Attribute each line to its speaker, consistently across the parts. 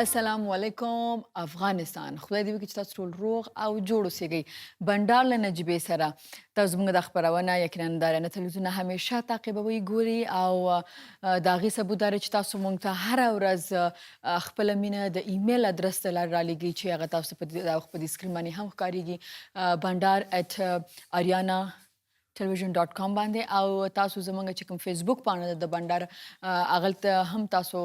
Speaker 1: السلام علیکم افغانستان. خدای دې وکړي چې تاسو ټول روغ او جوړ اوسئ. بنډار له نجیبې سره تاسو زموږ د خپرونه یقینا د اریانا تلویزیون همیشه تعقیبوئ، ګورئ او د هغې ثبوت دا دی چې تاسو موږ ته هره ورځ خپله مینه د ایمیل ادرس ته رالیږئ چې هغه تاسو په دې سکرین باندې هم ښکارېږي، بنډار @ariana television.com باندې، او تاسو زموږ چې کوم فیسبوک پاڼه ده د بنډار هغلته هم تاسو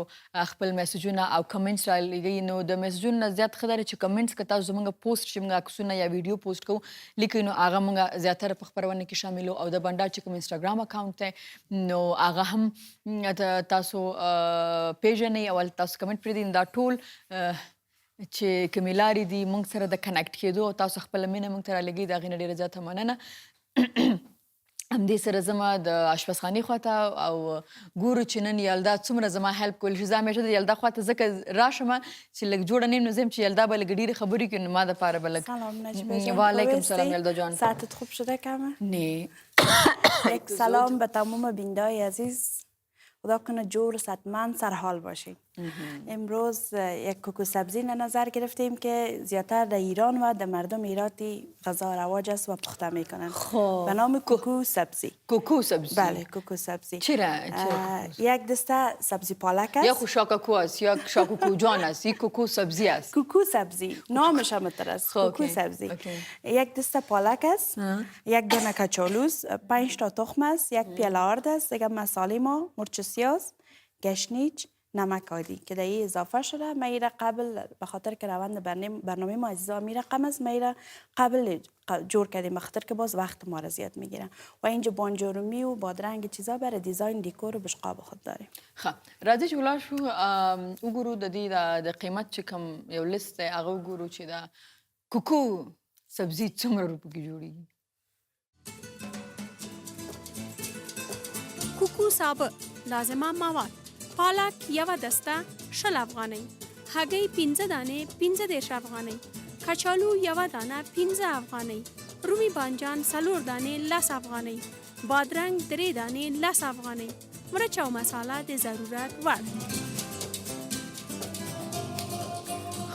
Speaker 1: خپل میسجونه او کمنټس رالیږئ. نو د میسجونو نه زیات ښه ده چې کمنټس که تاسو زموږ پوسټ چې موږ عکسونه یا ویډیو پوسټ کوو لیکئ، نو هغه موږ زیاتره په خپرونه کې شاملو. او د بنډار چې کوم انسټاګرام اکاونټ دی نو هغه هم تاسو پیژنئ او هلته تاسو کمنټ پرېږدئ. دا ټول چې کومې لارې دي موږ سره د کنیکټ کېدو او تاسو خپله مینه موږ ته رالیږئ، د هغې نه ډېره زیاته مننه. همدې سره زما د اشپزخانې خواته او ګورو چې نن یلدا څومره زما هیلپ کولی شي. زه همیشه د یلدا خواته ځکه راشم چې لږ جوړه نه یم، نو زه یم چې یلدا به لږ ډېرې خبرې کړي، نو ما دپاره به لږ.
Speaker 2: سلام نجیبه جان.
Speaker 1: وعلیکم سلام یلدا جان.
Speaker 2: ساعتت خوب شده کمه؟
Speaker 1: نه.
Speaker 2: یک سلام به تمام بیننده‌های عزیز. خدا کنه جور صحتمند سرحال باشید. امروز یک کوکو سبزی نظر گرفتیم که زیادتر در ایران و در مردم ایراتی غذا رواج است و پخته میکنند. به نام کوکو سبزی.
Speaker 1: کوکو سبزی؟
Speaker 2: بله کوکو سبزی.
Speaker 1: چرا؟
Speaker 2: یک دسته سبزی پالک است.
Speaker 1: یا خو شاکاکو است یا شاکاکو جان است. این کوکو سبزی است.
Speaker 2: کوکو سبزی نامش هم است. کوکو سبزی. یک دسته پالک است. یک دانه کچالوس، 5 تا تخم است، یک پیاله آرد است، دیگه مساله ما مرچ سیاز، گشنیج، نمک عادی که در این اضافه شده. من ایره قبل به خاطر که روند برنامه ما عزیزا میره قم است، من ایره قبل جور کردیم به خاطر که باز وقت ما را زیاد میگیره. و اینجا بانجورومی و بادرنگ چیزا برای دیزاین دیکور و بشقاب خود داریم.
Speaker 1: خب راځي چې ولاړ شو وګورو د دې د قیمت چې کوم یو لیست دی هغه وګورو چې د کوکو سبزي څومره روپو کې جوړیږي.
Speaker 3: کوکو سابه لازمه مواد: پالک یوه دسته 60 افغانۍ، هګۍ 15 دانې 15 افغانۍ، کچالو یوه دانه 15 افغانۍ، رومی بانجان 4 دانې 10 افغانۍ، بادرنگ 3 دانې 10 افغانۍ، مرچ او مساله د ضرورت وړ.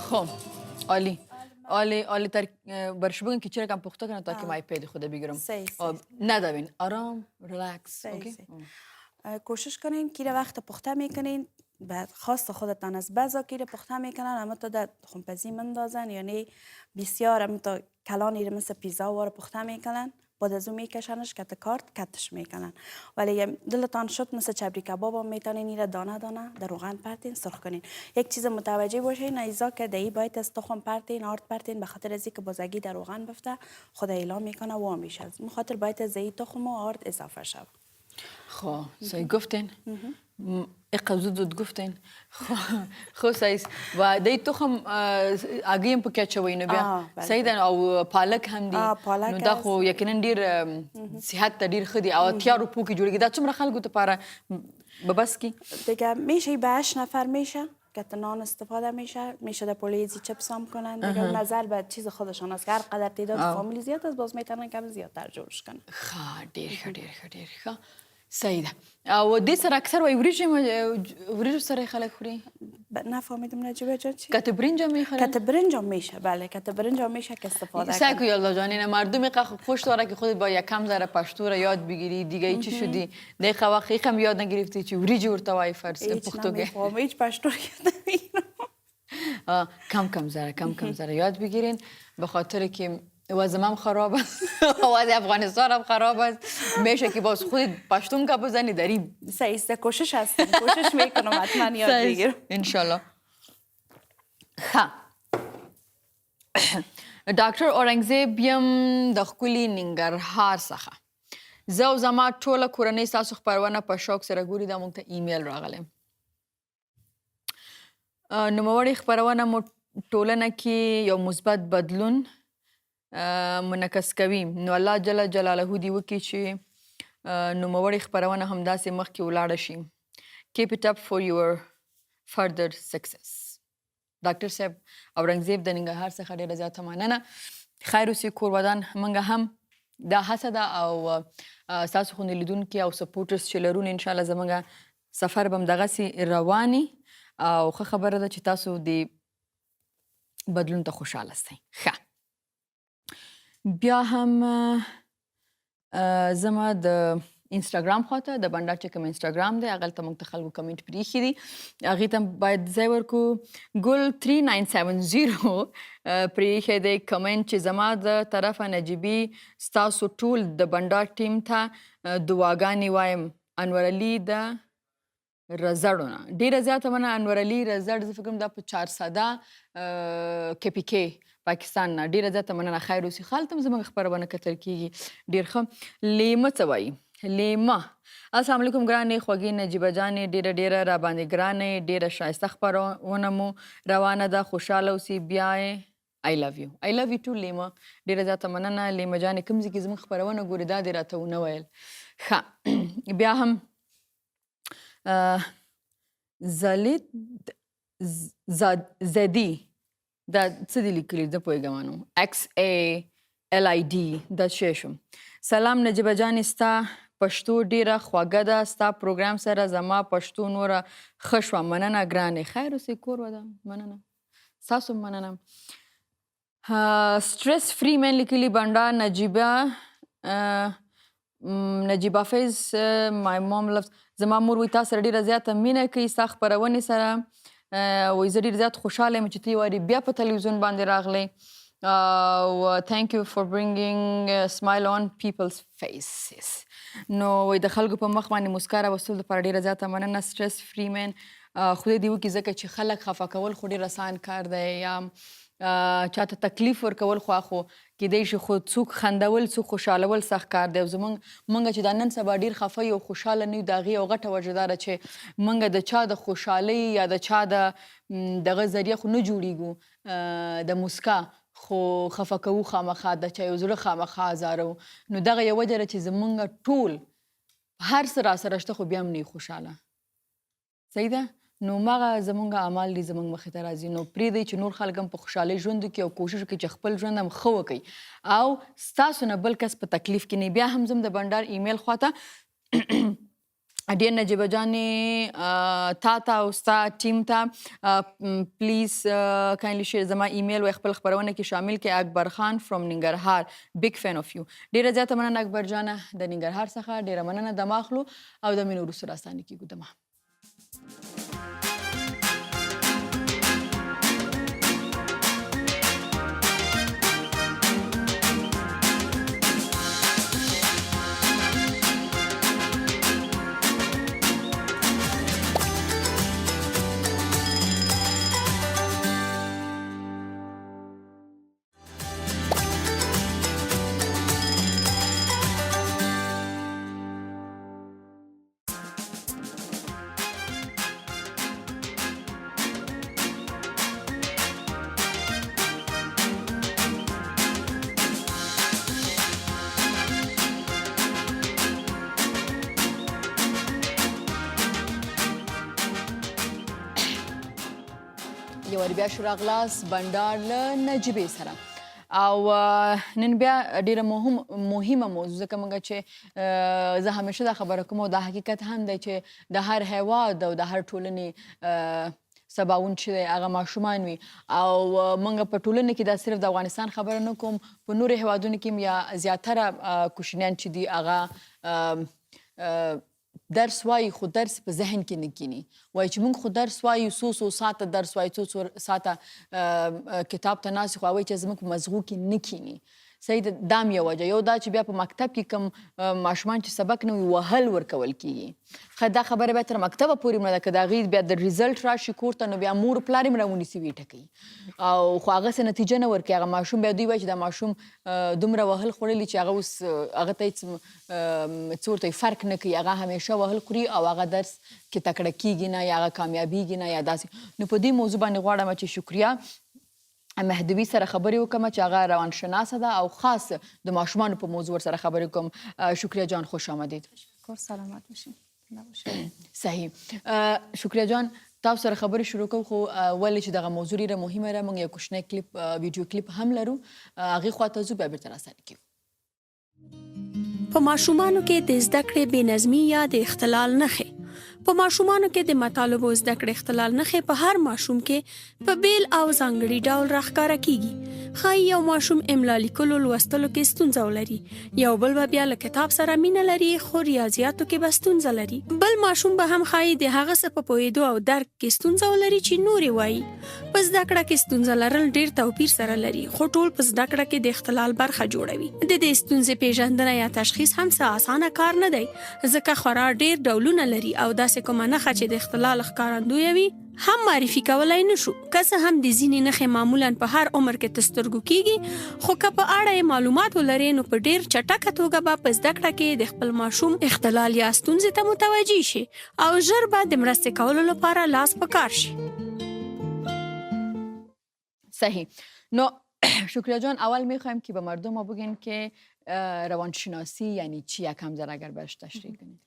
Speaker 1: خب عالی عالی تر برشبون که چرا کم پخته کنم تا که مای پیدا خود بگیرم. ندارین آرام ریلکس.
Speaker 2: کوشش کنین که وقت پخته میکنین بعد خواست خودتان از بزا که پخته میکنن اما تا در خونپزی مندازن، یعنی بسیار اما تا کلانی رو مثل پیزا وار پخته میکنن، بعد از اون میکشنش کت کارت کتش میکنن. ولی دلتان شد مثل چبری کباب هم میتونین ایره دانه دانه در روغن پرتین سرخ کنین. یک چیز متوجه باشین ایزا که دهی باید از تخم پرتین آرد پرتین به خاطر ازی که بازگی در روغن بفته خود اعلام میکنه و میشه. خاطر باید از دهی تخم و آرد اضافه شد.
Speaker 1: خب سعی گفتین اقضود گفتین خب سعی و دی تخم آگیم پکه چوی نو بیا سعی او پالک هم دی نو دا خو یقینا ډیر صحت ته ډیر خدي او 10 روپو کې جوړیږي. دا څومره خلکو ته پاره به بس کی
Speaker 2: دیگه میشه به 8 نفر میشه که نان استفاده میشه در پولیزی چپس هم کنن دیگه. نظر به چیز خودشان است که هر قدر تعداد فامیلی زیاد است باز میتونن کم زیادتر جورش کنن.
Speaker 1: ډیر صحیح ده. او دې سره اکثر وایي وریجو سره خلک خوري.
Speaker 2: نفهمیدم نجیبه جان چی؟
Speaker 1: کت برنج هم میخورن؟
Speaker 2: کت برنج هم میشه. بله کت برنج هم میشه که استفاده کنن.
Speaker 1: سعی کو یالدا جان اینا مردم خوش داره که خودت با یکم ذره پشتو را یاد بگیری دیگه چی شدی دقیقه وقت یکم یاد نگرفتی چی وریجو ورته وای فرض پختوگه
Speaker 2: هیچ پشتو یاد
Speaker 1: نمیگیرم. کم ذره یاد بگیرین به خاطر که وضعم خراب است، وضع افغانستان هم خراب است، میشه که باز خود پشتون که بزنی داریم.
Speaker 2: صحیح است، کوشش هستم، کوشش میکنم حتما یاد بگیرم
Speaker 1: انشالله. ها ډاکټر اورنګزیب یم د ښکلي ننګرهار څخه. زه او زما ټوله کورنۍ ستاسو خپرونه په شوق سره ګوري. دا موږ ته ایمیل راغلی. نوموړې خپرونه مو ټولنه کې یو مثبت بدلون منعکس کوي. نو الله جل جلاله دې وکړي چې نوموړې خپرونه همداسې مخکې ولاړه شي. Keep it up for your further success. ډاکټر صاحب اورنګزیب د ننګرهار څخه ډېره زیاته مننه. خیر اوسې کورودان. موږ هم دا هڅه ده او ستاسو خوندې لیدونکي او سپورټرز چې لرو انشاءالله زموږ سفر به همدغسې رواني او ښه خبره ده چې تاسو د بدلون ته خوشحاله استئ. ښه بیا هم زما د انسټاګرام خواته د بنډار چې کوم انسټاګرام دی هغلته موږ ته خلکو کمنټ پرېښي دي هغې ته باید ځای ورکړو. ګل 3970 پرېښی دی کمنټ چې زما د طرفه نجیبې ستاسو ټول د بنډار ټیم ته دعاګانې وایم. انورعلي د رزړو نه ډېره زیاته مننه انورعلي رزړ زه فکر کوم دا په 400 KPK پاکستان نه ډېره زیاته مننه خیر اوسي. هلته هم زموږ خپرونه کتل کېږي ډېر ښه. لیمه څه وایي؟ لیمه السلام علیکم ګرانې خوږې نجیبه جانې ډېره راباندې ګرانې ډېره ښایسته خپرونه مو روانه ده خوشحاله اوسئ بیا یې I love you too لیمه ډېره زیاته مننه لیمه جانې کوم ځای کې زموږ خپرونه ګورې دا دې راته ونه ویل. ښه بیا هم زلید زدي دا څه دي لیکلي زه پوهېږم نو XALID دا څه شو. سلام نجیبه جانې ستا پښتو ډېره خوږه ده ستا پروګرام سره زما پښتو نوره ښه شوه مننه ګرانې خیر اوسئ کور وده مننه ستاسو مننه. سټرس فری مین لیکلي بنډار نجیبه فیض مای مام لفظ زما مور وایي تا سره ډېره زیاته مینه کوي ستا خپرونې سره وایي زه ډېر زیات خوشحاله یم چې ته یې وارې بیا په تلویزیون باندې راغلی. thank you for bringing a smile on people's faces. نو وایي د خلکو په مخ باندې مسکا راوستلو دپاره ډېره زیاته مننه سټرس فری مین. خدای دې وکړي ځکه چې خلک خفه کول خو ډېر اسان کار دی یا چاته تکلیف ورکول خو کیدای شي خو څوک خندول څوک خوشحالول سخت کار دی او موږ چې دا نن سبا ډېر خفه یو خوشحاله نه یو د هغې یو غټه وجه دا ده چې موږ د چا د خوشحالۍ یا د چا دغه ذریعه خو نه جوړیږو د مسکا خو خفه کوو خامخا د چا یو زړه خامخا ازارو نو دغه یو وجه ده چې زموږ ټول هر څه راسره شته خو بیا هم نه یو خوشحاله. صحیح ده نو مغه زمونږ اعمال دي زمونږ مخې ته راځي نو پرېږدئ چې نور خلک هم په خوشحالۍ ژوند وکړي او کوشش وکړي چې خپل ژوند هم ښه وکړي او ستاسو نه بل کس په تکلیف کې نه. بیا هم زم د بنډار ایمیل خواته ډېر نجیبه جانې تا ته او ستا ټیم ته پلیز کاینلی شیر زما ایمیل وایي خپل خپرونه کې شامل کړئ. اکبر خان فرام ننګرهار بیګ فین آف یو ډېره زیاته مننه اکبر جانه د ننګرهار څخه ډېره مننه دمه اخلو او د مینې وروسته راستانه کېږو دمه. یو وارې بیا شو راغلاست بنډار له نجیبې سره او نن بیا ډېره مهمه موضوع ځکه موږ چې زه همیشه دا خبره کوم او دا حقیقت هم دی چې د هر هیواد او د هر ټولنې سباوون چې دی هغه ماشومان وي او موږ په ټولنه کې دا صرف د افغانستان خبره نه کوم په نورو هیوادونو کې یا زیاتره کوچنیان چې دي هغه درس وایي خو درس په ذهن کې نه کینی وایي چې موږ خو درس وایو څو ساعته درس وایو څو ساعته کتاب ته ناست خو هغوی چې زموږ په مزغو کې نه کینی. صحیح ده دا هم یو وجه یو دا چې بیا په مکتب کې کوم ماشومان چې سبق نه وي وهل ورکول کېږي دا خبره بیا تر مکتبه پورې مړه ده که د هغې بیا د ریزلټ راشي کور ته نو بیا مور پلار یې راونیسي ویټه کوي او خو هغه څه نتیجه نه ورکوي هغه ماشوم بیا دوی وایي چې دا ماشوم دومره وهل خوړلي چې هغه اوس هغه ته هېڅ څه ورته فرق نه کوي هغه همیشه وهل خوري او هغه درس کې تکړه کېږي نه یا هغه کامیابېږي نه یا داسې نو په دې موضوع باندې غواړم چې شکریه مهدوي سره خبرې وکړم چې هغه روانشناسه ده او خاص د ماشومانو په موضوع سره خبرې وکړم. شکریه جان خوش آمدید.
Speaker 2: کور سلامت باشین.
Speaker 1: صحیح شکریه جان تاسو سره خبرې شروع کوو خو ولې چې دغه موضوع ډېره مهمه ده موږ یو کوچنی کلیپ ویډیو کلیپ هم لرو هغې خواته ځو بیا بېرته راستانه کیږو.
Speaker 3: په ماشومانو کې د زده کړې بې نظمي یا د اختلال نښې په ماشومانو کې د مطالبو زده کړې اختلال نښې په هر ماشوم کې په بیل او ځانګړي ډول راښکاره کیږي. ښایي یو ماشوم املا لیکلو لوستلو کې ستونزه ولري، یو بل به بیا له کتاب سره مینه لري خو ریاضیاتو کې به ستونزه لري، بل ماشوم به هم ښایي د هغه څه په پوهېدو او درک کې ستونزه ولري چې نورې وایي. په زده کړه کې ستونزه لرل ډېر توپیر سره لري، خو ټول په زده کړه کې د اختلال برخه جوړوي. د دې ستونزې پیژندنه یا تشخیص هم څه اسانه کار نه دی، ځکه خورا ډېر ډولونه لري او داسې کومه نښه چې د اختلال ښکارندویه وي هم معرفي کولای نشو. که څه هم د ځینې نښې معمولاً په هر عمر کې تر سترګو کیږي، خو که په اړه یې معلومات ولرئ نو په ډېر چټکه توګه به په زده کړه کې د خپل ماشوم اختلال یا ستونزې ته متوجه شي او ژر به د مرستې کولو لپاره لاس په کار شي.
Speaker 1: صحیح. نو شکریه جان، اول میخوایم که به مردم ما بگین که روانشناسی یعنی چی، یکم ذره اگر بهش تشریح کنید.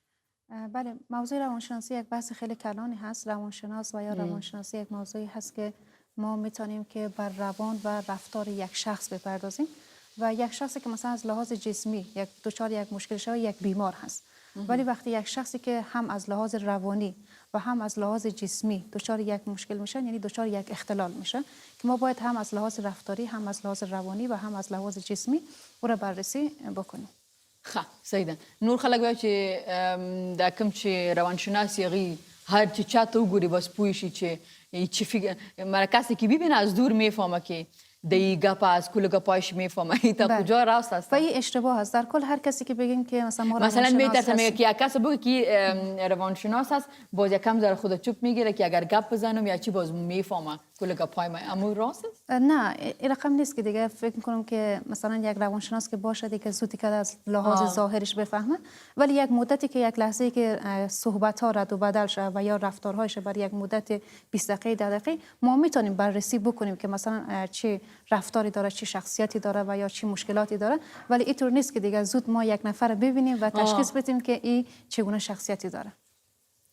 Speaker 4: بله، موضوع روانشناسی یک بحث خیلی کلانی هست. روانشناس و یا روانشناسی یک موضوعی هست که ما میتونیم که بر روان و رفتار یک شخص بپردازیم و یک شخصی که مثلا از لحاظ جسمی یک دچار یک مشکل شده یک بیمار هست، ولی وقتی یک شخصی که هم از لحاظ روانی و هم از لحاظ جسمی دچار یک مشکل میشه، یعنی دچار یک اختلال میشه، که ما باید هم از لحاظ رفتاری، هم از لحاظ روانی و هم از لحاظ جسمی او را بررسی بکنیم.
Speaker 1: خب صحیح ده. نور خلک وایي چې دا کوم چې روانشناس یغي هر چې چاته وګوري بس پوه شي چې چی فکر مرکزی که ببینه از دور میفهمه که دی گپ از کل گپایش میفهمه تا کجا راست است.
Speaker 4: و این اشتباه است. در کل هر کسی که بگیم که مثلا
Speaker 1: میترسم که یک کس بگه که روانشناس است باز یکم ذره خود چوب میگیره که اگر گپ بزنم یا چی باز میفهمه کل گپای ما. اما راست است؟
Speaker 4: نه، این رقم نیست که دیگه فکر میکنم که مثلا یک روانشناس که باشه دیگه زودی که از لحاظ ظاهرش بفهمه، ولی یک مدتی که یک لحظه که صحبت ها رد و بدل شه و یا رفتارهایش برای یک مدت 20 دقیقه 10 دقیقه ما میتونیم بررسی بکنیم که مثلا چه رفتاری داره، چه شخصیتی داره و یا چه مشکلاتی داره، ولی اینطور نیست که دیگه زود ما یک نفر ببینیم و تشخیص بدیم که این چگونه شخصیتی داره.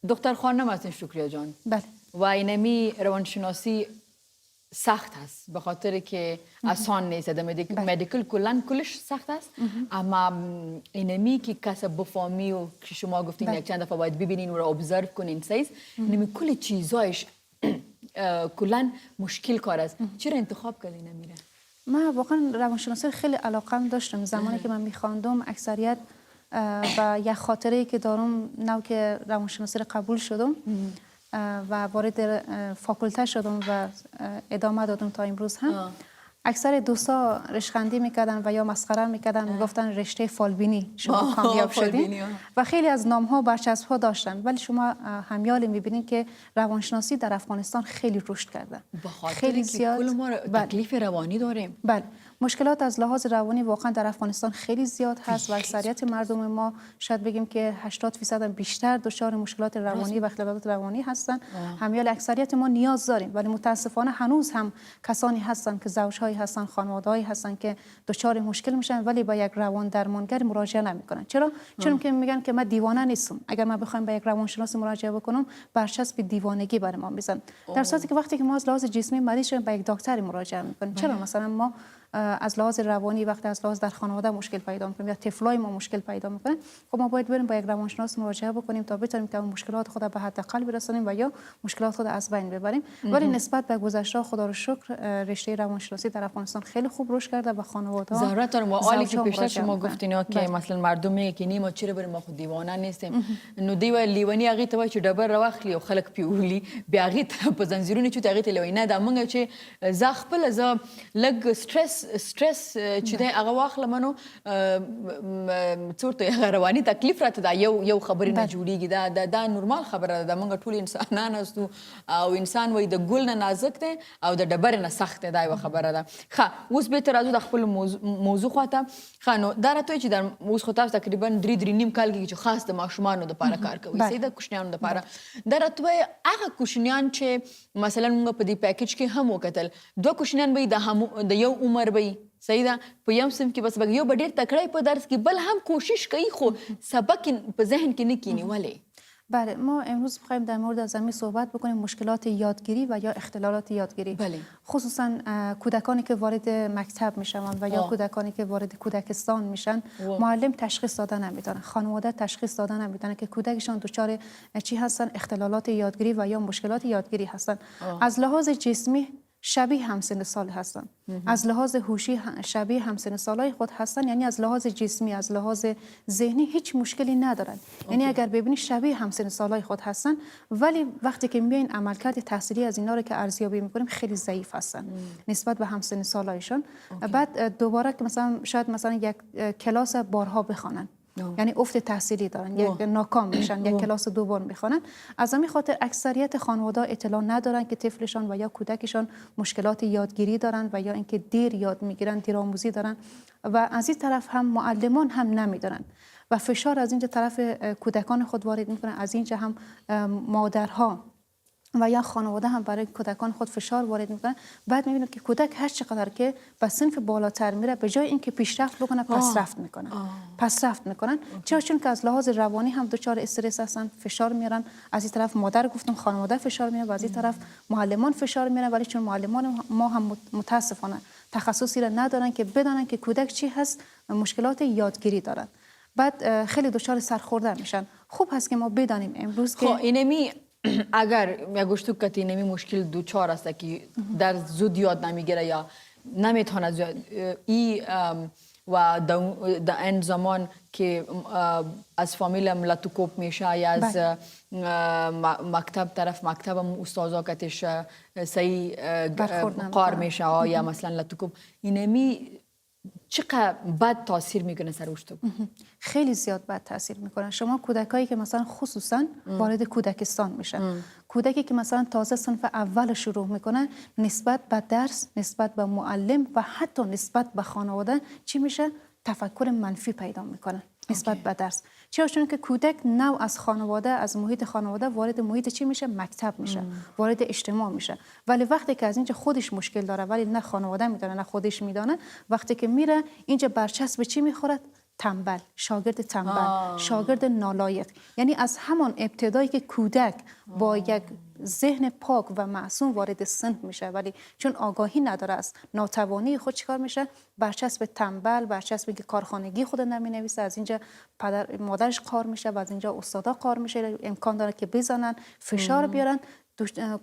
Speaker 1: دکتر خانم هستین شکریه جان.
Speaker 4: بله.
Speaker 1: و اینمی روانشناسی سخت است به خاطر که آسان نیست. مدیکل کلش سخت است، اما اینمی که کس بفهمی و که شما گفتین یک چند دفعه باید ببینین و را ابزرو کنین سیز، اینمی کل چیزایش کلن مشکل کار است. چرا انتخاب کردین نمیره؟
Speaker 4: من واقعا روانشناسی خیلی علاقه داشتم. زمانی که من میخواندم اکثریت و یک خاطره که دارم نو که روانشناسی رو قبول شدم و وارد فاکولته شدم و ادامه دادم تا امروز هم. اکثر دوستا رشخندی میکردن و یا مسخره میکردن، میگفتن رشته فالبینی شما کامیاب شدین و خیلی از نام ها برچسب ها داشتن، ولی شما همیال میبینین که روانشناسی در افغانستان خیلی رشد کرده.
Speaker 1: خیلی زیاد. کل ما تکلیف روانی داریم.
Speaker 4: بله، مشکلات از لحاظ روانی واقعا در افغانستان خیلی زیاد هست و اکثریت مردم ما شاید بگیم که 80% بیشتر دچار مشکلات روانی و اختلالات روانی هستن. همیال اکثریت ما نیاز داریم، ولی متاسفانه هنوز هم کسانی هستن که زوجهایی هستن، خانواده‌هایی هستن که دچار مشکل میشن ولی با یک روان درمانگر مراجعه نمیکنن. چرا؟ چون که میگن که من دیوانه نیستم. اگر من بخوام با یک روانشناس مراجعه بکنم برچسب دیوانگی بر ما میزنن. در صورتی که وقتی که ما از لحاظ جسمی مریض شدیم با یک دکتر مراجعه میکنیم. چرا مثلا ما از لحاظ روانی وقتی از لحاظ در خانواده مشکل پیدا میکنیم یا طفلای ما مشکل پیدا میکنن، خب ما باید بریم با یک روانشناس مراجعه بکنیم تا بتونیم که مشکلات خود به حداقل برسونیم و یا مشکلات خود از بین ببریم. ولی نسبت به گذشته خدا رو شکر رشته روانشناسی در افغانستان خیلی خوب رشد کرده و خانواده‌ها
Speaker 1: ضرورت داره. عالی که پیشتر شما گفتین که مثلا مردم میگه که نیما چرا بریم ما خود دیوانه نیستیم. نو دی لیونی هغه ته وای چې ډبر راوخلی او خلک پیولي بیا هغه په زنجیرونو چې هغه ته لیونه د منګه چې ز خپل ز لګ سټرس چې دا هغه واخله منو څورته رواني تکلیف راته دا یو خبرې نه جوړیږي. دا نورمال خبره ده. موږ ټول انسانان استو او انسان وای د ګل نه نازک دی او د ډبر نه سخت دی. دا یو خبره ده. ښه اوس به تر د خپل موضوع خواته ښه نو دا راته چې د اوس خو تاسو تقریبا 3 نیم کال کې چې خاص د ماشومانو لپاره کار کوي سیده کوشنیانو لپاره دا راته هغه کوشنیان چې مثلا موږ په دې پیکیج کې هم وکتل دوه کوشنیان به د یو عمر به صحیح ده په یم سم کې بس یو ډېر تکړه په درس کې بل هم کوشش کوي خو سبق په ذهن کې نه کینی ولې
Speaker 4: بله، ما امروز می‌خوایم در مورد از همین صحبت بکنیم، مشکلات یادگیری و یا اختلالات یادگیری.
Speaker 1: بله.
Speaker 4: خصوصا کودکانی که وارد مکتب میشن و یا کودکانی که وارد کودکستان میشن، معلم تشخیص دادن نمیتونه، خانواده تشخیص دادن نمیتونه که کودکشان دچار چی هستن، اختلالات یادگیری و یا مشکلات یادگیری هستن. از لحاظ جسمی شبیه همسن سال هستن، از لحاظ هوشی شبیه همسن سالای خود هستن، یعنی از لحاظ جسمی، از لحاظ ذهنی هیچ مشکلی ندارن. یعنی اگر ببینید شبیه همسن سالای خود هستن، ولی وقتی که میاین عملکرد تحصیلی از اینا رو که ارزیابی میکنیم خیلی ضعیف هستن نسبت به همسن سالایشون. بعد دوباره که مثلا شاید مثلا یک کلاس بارها بخوانن، یعنی افت تحصیلی دارن، یک ناکام میشن، یک کلاس دوبار میخوانن. از همین خاطر اکثریت خانواده اطلاع ندارن که طفلشان و یا کودکشان مشکلات یادگیری دارن و یا اینکه دیر یاد میگیرن، دیرآموزی دارن. و از این طرف هم معلمان هم نمیدونن و فشار از اینجا طرف کودکان خود وارد میکنن، از اینجا هم مادرها و یا خانواده هم برای کودکان خود فشار وارد میکنن. بعد میبینید که کودک هر چقدر که به صنف بالاتر میره، به جای اینکه پیشرفت بکنه پس رفت میکنن. چرا؟ چون که از لحاظ روانی هم دچار استرس هستن، فشار میارن. از این طرف مادر گفتم خانواده فشار میاره و از این طرف معلمان فشار میارن، ولی چون معلمان ما هم متاسفانه تخصصی را ندارن که بدانن که کودک چی هست، مشکلات یادگیری دارن. بعد خیلی دچار سرخورده میشن. خوب هست که ما بدانیم امروز که
Speaker 1: اینمی اگر یک گوشتو کتی نمی مشکل دوچار است که در زود یاد نمیگیره یا نمیتونه و در این زمان که از فامیل ملتوکوب میشه یا از مکتب طرف مکتب هم استازا کتش صحیح قار میشه یا مثلا لتوکوب، اینمی چقدر بد تاثیر میکنه سر رشد؟
Speaker 4: خیلی زیاد بد تاثیر میکنه. شما کودکایی که مثلا خصوصا وارد کودکستان میشن، کودکی که مثلا تازه صنف اول شروع میکنه، نسبت به درس، نسبت به معلم و حتی نسبت به خانواده چی میشه؟ تفکر منفی پیدا میکنه نسبت به درس. چرا؟ چون که کودک نو از خانواده، از محیط خانواده وارد محیط چی میشه؟ مکتب میشه، وارد اجتماع میشه. ولی وقتی که از اینجا خودش مشکل داره، ولی نه خانواده میدونه نه خودش میدونه، وقتی که میره اینجا برچسب چی میخوره؟ تنبل، شاگرد تنبل، شاگرد نالایق. یعنی از همان ابتدایی که کودک با یک ذهن پاک و معصوم وارد صنف میشه، ولی چون آگاهی نداره از ناتوانی خود چیکار میشه؟ برچسب تنبل، برچسب که کارخانگی خود نمینویسه، از اینجا پدر مادرش قار میشه و از اینجا استادا قار میشه، امکان داره که بزنن، فشار بیارن.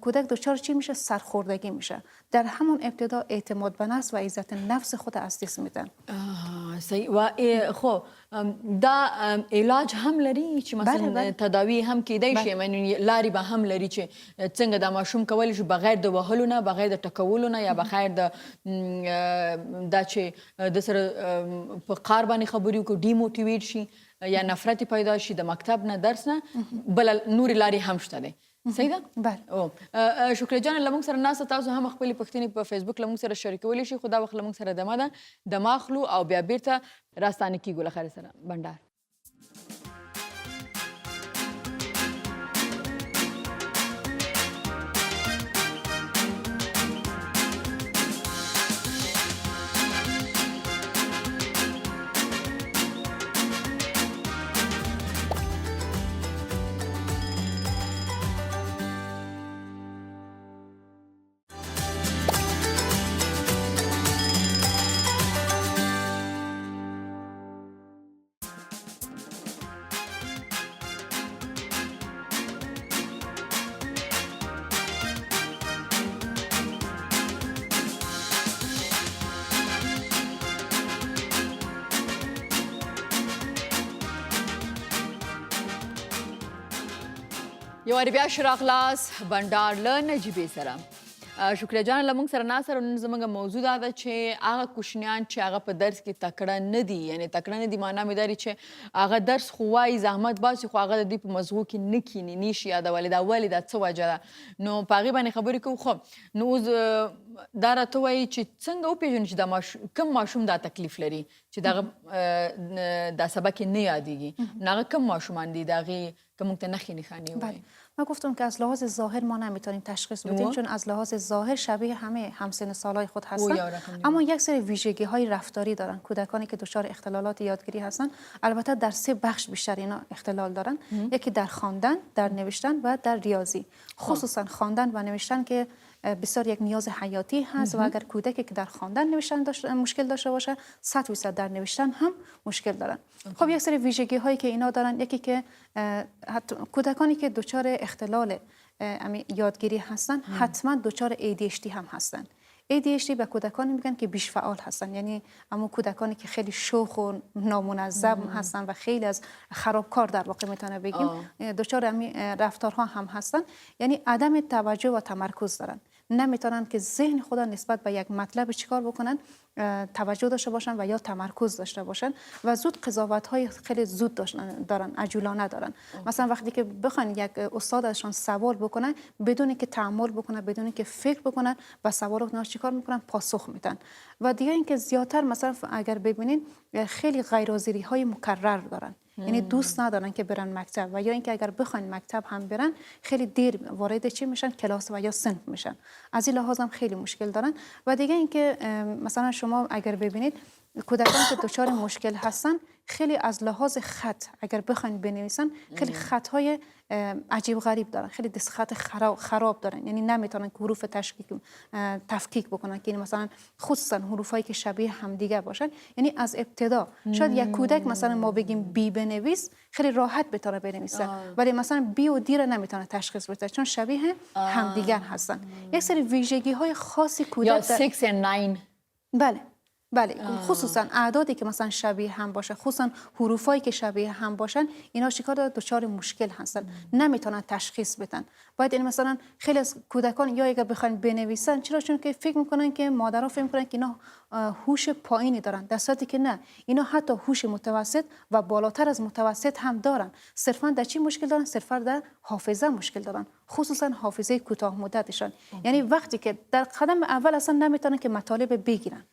Speaker 4: کودک دچار چی میشه؟ سرخوردگی میشه. در همون ابتدا اعتماد به نفس و عزت نفس خود از دست میدن.
Speaker 1: صحیح. و خب دا علاج هم لري چې مثلا تداوی هم کېدای شي، یعنی لارې به هم لري چې څنګه دا ماشوم کولی شي بغیر د وهلو نه، بغیر د ټکولو نه، یا بغیر د دا چې د سره په قار باندې خبرې وکړو ډیموټیویټ شي یا نفرت پیدا شي د مکتب نه، درس نه، بل نورې لارې هم شته دی. صحیح ده؟
Speaker 4: بله.
Speaker 1: شکر جان لمونږ سره ناسته، تاسو هم خپلې پوښتنې په فیسبوک لمونږ سره شریکولی شي، خو دا وخت لمونږ سره دمه ده، دمه اخلو او بیا بیرته راستانه کیږو له خیر سره بنډار. یو وارې بیا ښه راغلاست بنډار له نجیبې سره. شکریه جان له موږ سره ناست سره نن زموږ موضوع دا ده چې هغه کوشنیان چې هغه په درس کې تکړه نه دي، یعنې تکړه نه دي معنا مې دا چې هغه درس خو وایي زحمت باسي خو هغه د دوی په مزغو کې نه کیني، نشي یادولی دا ولې دا څه وجه ده. نو په هغې باندې خبرې کوو. خو نو اوس دا راته وایي چې څنګه وپېژنو چې دا کوم ماشوم دا تکلیف لري چې دغه دا سبق یې نه یادېږي، نو هغه کوم ماشومان دي، د هغې که ممکن نخی نخانی
Speaker 4: بله من گفتم که از لحاظ ظاهر ما نمیتونیم تشخیص بدیم چون از لحاظ ظاهر شبیه همه همسن سالای خود هستن اما یک سری ویژگی های رفتاری دارن. کودکانی که دچار اختلالات یادگیری هستن البته در 3 بخش بیشتر اینا اختلال دارن. یکی در خواندن، در نوشتن و در ریاضی. خصوصا خواندن و نوشتن که بسیار یک نیاز حیاتی هست و اگر کودکی که در خواندن نوشتن مشکل داشته باشه 100% در نوشتن هم مشکل دارن. خب یک سری ویژگی هایی که اینا دارن یکی که کودکانی که دچار اختلال یادگیری هستن حتما دچار ADHD هم هستن. ADHD به کودکانی میگن که بیش فعال هستن، یعنی اما کودکانی که خیلی شوخ و نامنظم هستن و خیلی از خرابکار در واقع میتونه بگیم دچار رفتارها هم هستن، یعنی عدم توجه و تمرکز دارن. نمیتونن که ذهن خود نسبت به یک مطلب چیکار بکنن، توجه داشته باشن و یا تمرکز داشته باشن و زود قضاوت های خیلی زود دارن، عجولانه دارن. مثلا وقتی که بخوان یک استاد ازشان سوال بکنن بدون که تأمل بکنن، بدون که فکر بکنن و سوال رو چیکار میکنن، پاسخ میدن. و دیگه اینکه زیادتر مثلا اگر ببینین خیلی غیرحاضری های مکرر دارن، یعنی دوست ندارن که برن مکتب و یا اینکه اگر بخواین مکتب هم برن خیلی دیر وارد چی میشن، کلاس و یا صنف میشن. از این لحاظ هم خیلی مشکل دارن. و دیگه اینکه مثلا شما اگر ببینید کودکان که دچار مشکل هستن خیلی از لحاظ خط اگر بخواین بنویسن خیلی خطهای عجیب غریب دارن، خیلی دستخط خراب دارن، یعنی نمیتونن که حروف تفکیک بکنن که مثلا خصوصا حروفایی که شبیه همدیگه باشن. یعنی از ابتدا شاید یک کودک مثلا ما بگیم بی بنویس خیلی راحت بتونه بنویسه ولی مثلا بی و دی رو نمیتونه تشخیص بده چون شبیه همدیگه هستن. یک سری ویژگی های خاصی کودک
Speaker 1: یا 6 و 9.
Speaker 4: بله خصوصا اعدادی که مثلا شبیه هم باشه، خصوصا حروفایی که شبیه هم باشن، اینا چیکار دچار مشکل هستن، نمیتونن تشخیص بدن. باید این مثلا خیلی از کودکان یا اگر بخواین بنویسن چون که فکر میکنن که مادرها فکر میکنن که اینا هوش پایینی دارن، در صورتی که نه، اینا حتی هوش متوسط و بالاتر از متوسط هم دارن. صرفا در چی مشکل دارن؟ صرفا در حافظه مشکل دارن، خصوصا حافظه کوتاه مدتشان. یعنی وقتی که در قدم اول اصلا نمیتونن که مطالب بگیرن،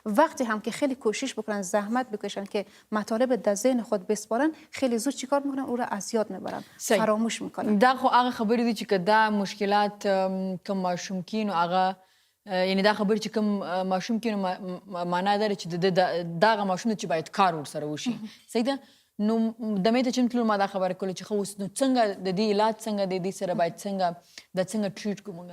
Speaker 4: وقتی هم که خیلی کوشش بکنن، زحمت بکشن که مطالب در ذهن خود بسپارن، خیلی زود چیکار میکنن؟ او را از یاد میبرن، فراموش میکنن.
Speaker 1: دا خو هغه خبرې دي چې دا مشکلات کوم ماشوم کینو هغه یعنی دا خبرې چې کوم ماشوم کینو معنا ده چې دغه ماشوم چې باید کار ورسره وشي. صحیح ده؟ نو د مې ته چې تلو ما دا خبره کوله چې خو اوس نو څنګه د دې علاج څنګه د دې سره باید څنګه ټریټ کوو؟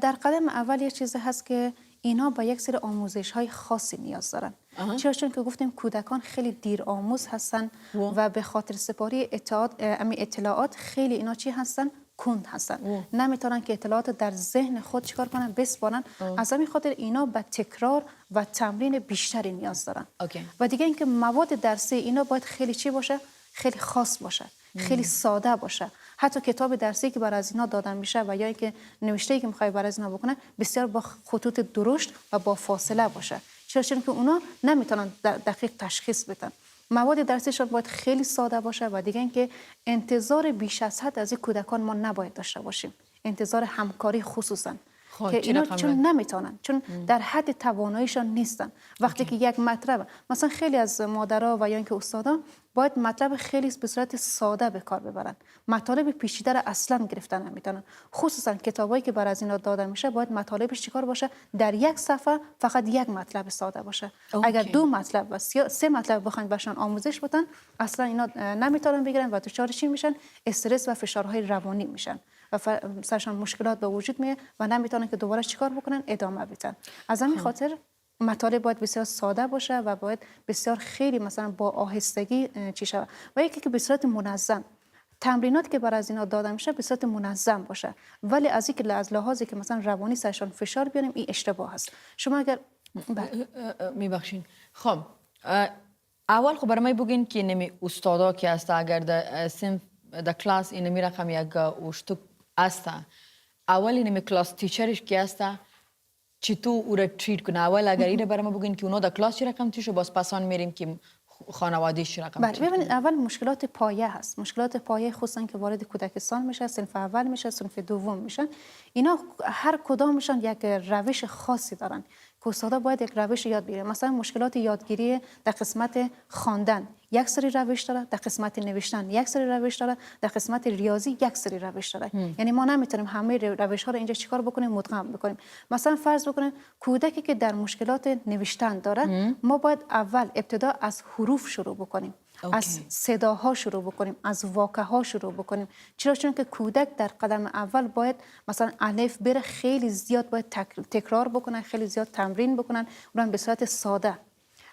Speaker 4: در قدم اول یه چیزی هست که اینا با یک سری آموزش های خاصی نیاز دارن. چرا؟ چون که گفتیم کودکان خیلی دیر آموز هستن و به خاطر سپاری اطلاعات خیلی اینا چی هستن؟ کند هستن. نمیتونن که اطلاعات در ذهن خود چیکار کنن؟ بسپارن. از همین خاطر اینا به تکرار و تمرین بیشتری نیاز دارن. و دیگه اینکه مواد درسی اینا باید خیلی چی باشه؟ خیلی خاص باشه، خیلی ساده باشه. حتی کتاب درسی که برای از اینا دادن میشه و یا اینکه نوشته‌ای که میخوای برای از اینا بکنه بسیار با خطوط درشت و با فاصله باشه. چرا؟ چون که اونا نمیتونن دقیق تشخیص بدن. مواد درسیشون باید خیلی ساده باشه و دیگه اینکه انتظار بیش از حد از این کودکان ما نباید داشته باشیم. انتظار همکاری خصوصا که اینا چون نمیتونن، چون در حد تواناییشان نیستن. وقتی که یک مطلب مثلا خیلی از مادرها و یا اینکه استادا باید مطلب خیلی به صورت ساده به کار ببرن، مطالب پیچیده را اصلا گرفتن نمیتونن. خصوصا کتابایی که برای از اینا داده میشه باید مطالبش چیکار باشه؟ در یک صفحه فقط یک مطلب ساده باشه. اگر 2 مطلب و 3 مطلب بخواین بهشون آموزش بدن اصلا اینا نمیتونن بگیرن و دچار چی میشن؟ استرس و فشارهای روانی میشن و سرشان مشکلات به وجود میاد و نمیتونن که دوباره چیکار بکنن؟ ادامه بدن. از همین خاطر مطالب باید بسیار ساده باشه و باید بسیار خیلی مثلا با آهستگی چی شود و یکی که به صورت منظم تمرینات که برای از اینا داده میشه به صورت منظم باشه. ولی از اینکه از لحاظی که مثلا روانی سرشان فشار بیاریم این اشتباه هست. شما اگر
Speaker 1: میبخشین خب اول خب برای من بگین که نمی استادا که است اگر در صنف در کلاس این نمی رقم یک اوشتو است اول نمی کلاس تیچرش که است چطور او را تریت کنه. اول اگر اینه برای ما بگین که اونا در کلاس چی رقم تیشو باز پسان میریم که خانواده‌اش رقم
Speaker 4: بله ببینید اول مشکلات پایه هست. مشکلات پایه خصوصا که وارد کودکستان میشه، صنف اول میشه، صنف دوم میشن، اینا هر کدامشان یک روش خاصی دارن که استادا باید یک روش یاد بگیرن. مثلا مشکلات یادگیری در قسمت خواندن یک سری روش داره، در قسمت نوشتن یک سری روش داره، در قسمت ریاضی یک سری روش داره. یعنی ما نمیتونیم همه روش ها رو اینجا چیکار بکنیم مدغم بکنیم. مثلا فرض بکنیم کودکی که در مشکلات نوشتن داره، ما باید اول ابتدا از حروف شروع بکنیم. از صداها شروع بکنیم، از واکه ها شروع بکنیم. چرا؟ چون که کودک در قدم اول باید مثلا الف بره خیلی زیاد باید تکرار بکنن، خیلی زیاد تمرین بکنن، اونم به صورت ساده.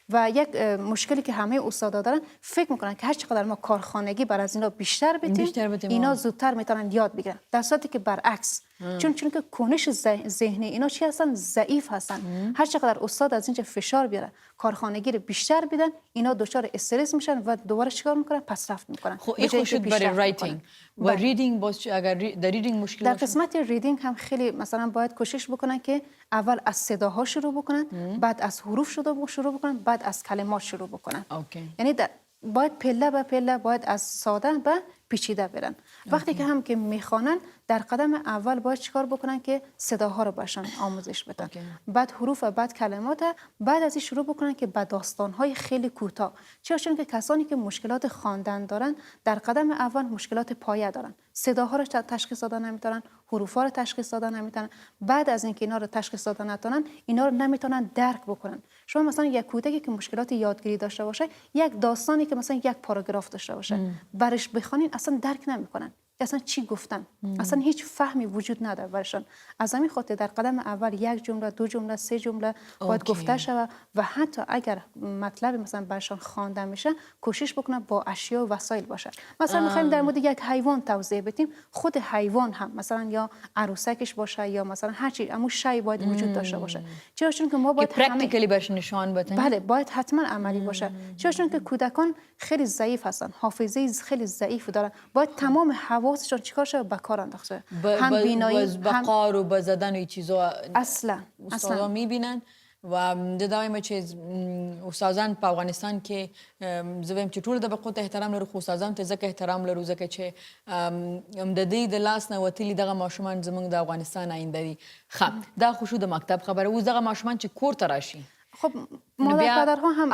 Speaker 4: و یک مشکلی که همه استادا دارن، فکر میکنن که هر چقدر ما کارخانگی بر از اینا بیشتر بدیم اینا زودتر میتونن یاد بگیرن، در صورتی که برعکس. چون که کنش ذهنی اینا چی هستن؟ ضعیف هستن. هر چقدر استاد از اینجا فشار بیاره، کارخانگی رو بیشتر بدن، اینا دچار استرس میشن و دوباره چیکار میکنن؟ پس رفت میکنن.
Speaker 1: خب این خوشت برای رایتینگ و ریدینگ باز اگر در ریدینگ مشکل
Speaker 4: در قسمت ریدینگ هم خیلی مثلا باید کوشش بکنن که اول از صداها شروع بکنن، بعد از حروف شروع بکنن، بعد از کلمات شروع بکنن. یعنی باید پله به پله باید از ساده به پیچیده برن. وقتی که هم که میخوانن در قدم اول باید چیکار بکنن که صداها رو باشن آموزش بدن، بعد حروف و بعد کلمات، بعد از این شروع بکنن که به داستان‌های خیلی کوتاه. چون که کسانی که مشکلات خواندن دارن در قدم اول مشکلات پایه دارن، صداها رو تشخیص دادن نمیتونن، حروفا رو تشخیص دادن نمیتونن. بعد از اینکه اینا رو تشخیص دادن نتونن، اینا رو نمیتونن درک بکنن. شما مثلا یک کودکی که مشکلات یادگیری داشته باشه، یک داستانی که مثلا یک پاراگراف داشته باشه، برش بخونین اصلا درک نمیکنن. اصلا چی گفتن؟ اصلا هیچ فهمی وجود نداره برشان. از همین خاطر در قدم اول یک جمله، دو جمله، سه جمله باید گفته شود و حتی اگر مطلب مثلا برشان خوانده میشه کوشش بکنن با اشیا و وسایل باشه. مثلا میخوایم در مورد یک حیوان توضیح بدیم، خود حیوان هم مثلا یا عروسکش باشه یا مثلا هر چی، اما شی باید وجود داشته باشه. چرا؟ چون که ما باید
Speaker 1: پرکتیکلی برش نشان بدیم.
Speaker 4: بله، باید حتما عملی باشه. چرا؟ چون که کودکان خیلی ضعیف هستن، حافظه خیلی ضعیف دارن. باید تمام حواسشون چیکار شه به کار انداخته. هم بینایی،
Speaker 1: هم بقار و بزدن و این چیزا
Speaker 4: اصلا
Speaker 1: استادا میبینن و دایم چیز استادان په افغانستان کې زویم چې ټول د بقوت احترام لرو، خو استادان ته ځکه احترام لرو ځکه چې د دې د لاس نه وتلي دغه ماشومان زموږ د افغانستان آینده دي. خب دا خو شو د مکتب خبره. اوس دغه ماشومان چې کور ته راشي،
Speaker 4: خب مادر پدرها هم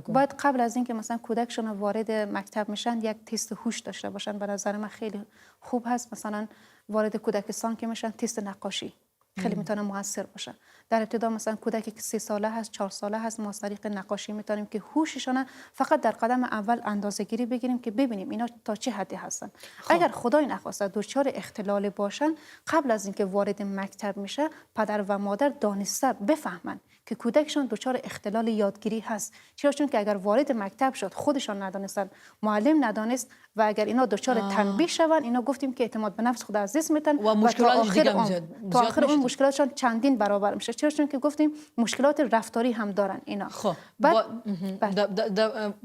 Speaker 1: باید
Speaker 4: قبل از اینکه مثلا کودکشون وارد مکتب میشن یک تست هوش داشته باشن. به نظر من خیلی خوب هست. مثلا وارد کودکستان که میشن تست نقاشی خیلی میتونه موثر باشه. در ابتدا مثلا کودکی که 3 ساله هست، 4 ساله هست، ما از طریق نقاشی میتونیم که هوششون فقط در قدم اول اندازه‌گیری بگیریم که ببینیم اینا تا چه حدی هستن. اگر خدای نخواسته دچار اختلال باشن، قبل از اینکه وارد مکتب میشه پدر و مادر دانسته بفهمن که کودکشون دچار اختلال یادگیری هست. چرا؟ چون که اگر وارد مکتب شد خودشان ندانستن، معلم ندانست و اگر اینا دچار تنبیه شون، اینا گفتیم که اعتماد به نفس خود از دست میتن
Speaker 1: و مشکلات دیگه
Speaker 4: تا آخر اون مشکلاتشان چندین برابر میشه. چرا؟ چون که گفتیم مشکلات رفتاری هم دارن اینا.
Speaker 1: خب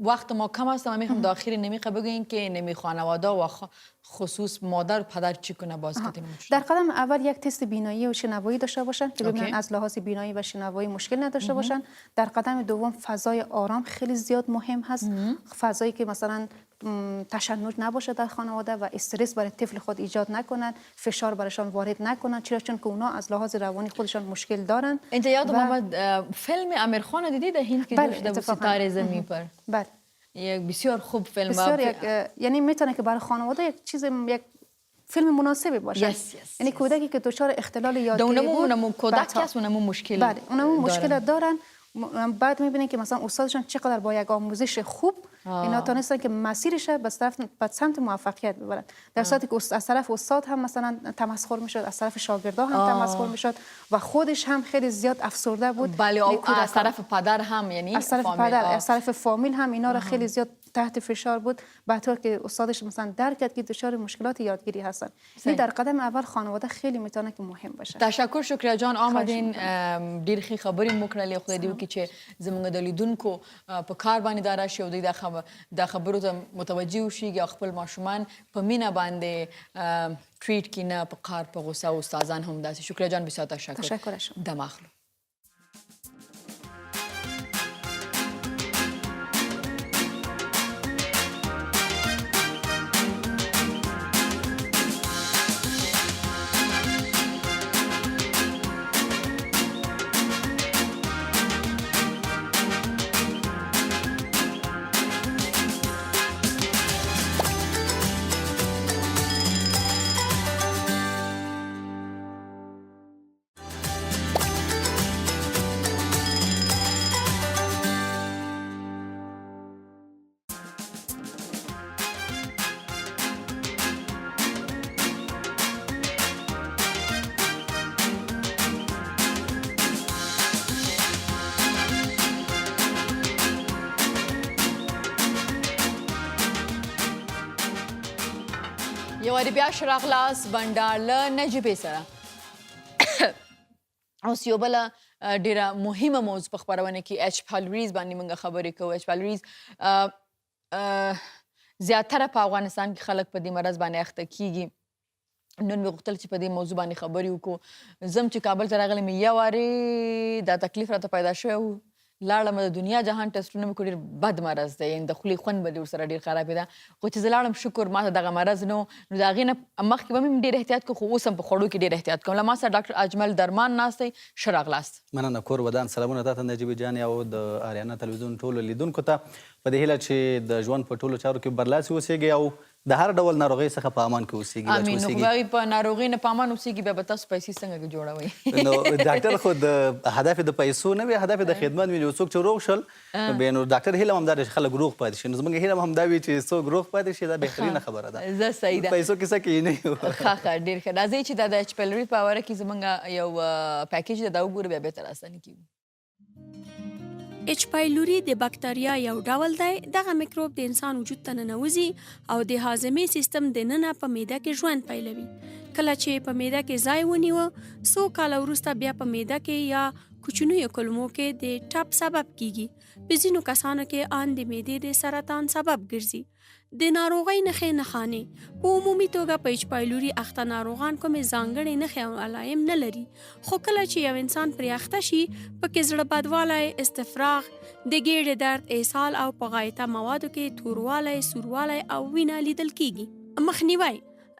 Speaker 1: وقت ما کم است. من میخوام داخل نمیخوام بگین که نمی خانواده و خصوص مادر و پدر چی کنه باز کتیم.
Speaker 4: در قدم اول یک تست بینایی و شنوایی داشته باشن که ببینن از لحاظ بینایی و شنوایی مشکل نداشته باشن. در قدم دوم فضای آرام خیلی زیاد مهم هست. فضایی که مثلا تشنج نباشه در خانواده و استرس برای طفل خود ایجاد نکنن، فشار برایشان وارد نکنن. چرا؟ چون که اونا از لحاظ روانی خودشان مشکل دارن.
Speaker 1: انت یاد اومد فیلم امیرخان دیدی در هند که داشته بود ستاره زمین پر؟
Speaker 4: بله،
Speaker 1: یک بسیار خوب فیلم.
Speaker 4: بسیار یعنی میتونه که برای خانواده یک فیلم مناسبی باشه. یعنی کودکی که دچار اختلال یادگیری بود،
Speaker 1: اونمون کودک است، اونمون مشکل.
Speaker 4: بله، اونمون مشکل دارن. بعد میبینین که مثلا استادشون چقدر با یک آموزش خوب اینا تونستن که مسیرش به سمت موفقیت ببرن. در صورتی که از طرف استاد هم مثلا تمسخر میشد، از طرف شاگردا هم تمسخر میشد و خودش هم خیلی زیاد افسرده بود.
Speaker 1: بله، از طرف پدر هم، یعنی
Speaker 4: از طرف پدر، از طرف فامیل هم اینا رو خیلی زیاد تحت فشار بود. به طور که استادش مثلا درک کرد که دچار مشکلات یادگیری هستن. این در قدم اول خانواده خیلی میتونه که مهم باشه.
Speaker 1: تشکر شکریا جان آمدین ډیر ښه خبرې مو کړلې. خدای دې وکړي چې زموږ د لیدونکو په کار باندې دا راشي او دوی دا خبرو ته متوجه وشي او خپل ماشومان په مینه باندې ټریټ کړي، نه په قهر په غوسه. او استادان هم داسې. شکریا جان بسیار تشکر. دم اخلو. یو وارې بیا ښه راغلاست بنډار له نجیبې سره. اوس یو بله ډېره مهمه موضوع په خپرونه کې h.pylori باندې موږ خبرې کوو. h.pylori زیاتره په افغانستان کې خلک په دې مرض باندې اخته کیږي. نن مې غوښتل چې په دې موضوع باندې خبرې وکړو. زم چې کابل ته راغلم یو وارې دا تکلیف راته پیدا شوی و. لاړم د دنیا جهان ټسټونه مې کړو. ډېر بد مرض دی، د خولې خوند به دې ورسره ډېر خرابې ده. خو چې زه لاړم شکر ما ته دغه مرض نه و. نو د هغې نه مخکې به مې ډېر احتیاط کوو، خو اوس هم په خوړو کې ډېر احتیاط کوم. له ما سره ډاکټر اجمل درمان ناست دی. ښه راغلاست.
Speaker 5: مننه کور ودان. سلامونه تاته نجیبې جانې او د آریانا تلویزیون ټولو لیدونکو ته په دې هیله چې د ژوند په ټولو چارو کې برلاسي اوسېږئ او د هر ډول ناروغۍ څخه په امان کې اوسېږي.
Speaker 1: امین. نو خدای په ناروغۍ نه په امان اوسېږي بیا به تاسو پیسې څنګه جوړوئ؟
Speaker 5: نو ډاکټر خو د هدف د پیسو نه وي، هدف د خدمت وي. یو څوک چې روغ شول بیا نو ډاکټر هیله هم همدا ده چې خلک روغ پاتې شي. نو زموږ هیله هم همدا وي چې څوک روغ پاتې شي. دا بهترینه خبره ده.
Speaker 1: زه صحیح ده.
Speaker 5: پیسو کیسه کې نه یو.
Speaker 1: ښه ډېر ښه. راځئ چې دا د h.pylori په باره کې زموږ یو پیکیج ده، دا وګورو بیا بېرته راستنې کېږو.
Speaker 3: h.pylori د بکتریا یو ډول دی. دغه میکروب د انسان وجود ته ننوځي او د هاضمې سیستم دننه په معده کې ژوند پیلوي. کله چې په معده کې ځای ونیوه، څو کاله وروسته بیا په معده کې یا کوچنیو کولمو کې د ټپ سبب کیږي. په ځینو کسانو کې ان د معدې د سرطان سبب ګرځي. د ناروغۍ نښې نښانې په عمومي توګه په h.pylori اخته ناروغان کومې ځانګړې نښې او علایم نه لري. خو کله چې یو انسان پرې اخته شي، پکې زړه بدوالی، استفراغ، د ګېډې درد، اسهال او په غایطه موادو کې توروالی، سوروالی او وینه لیدل کیږي. مخنیوی: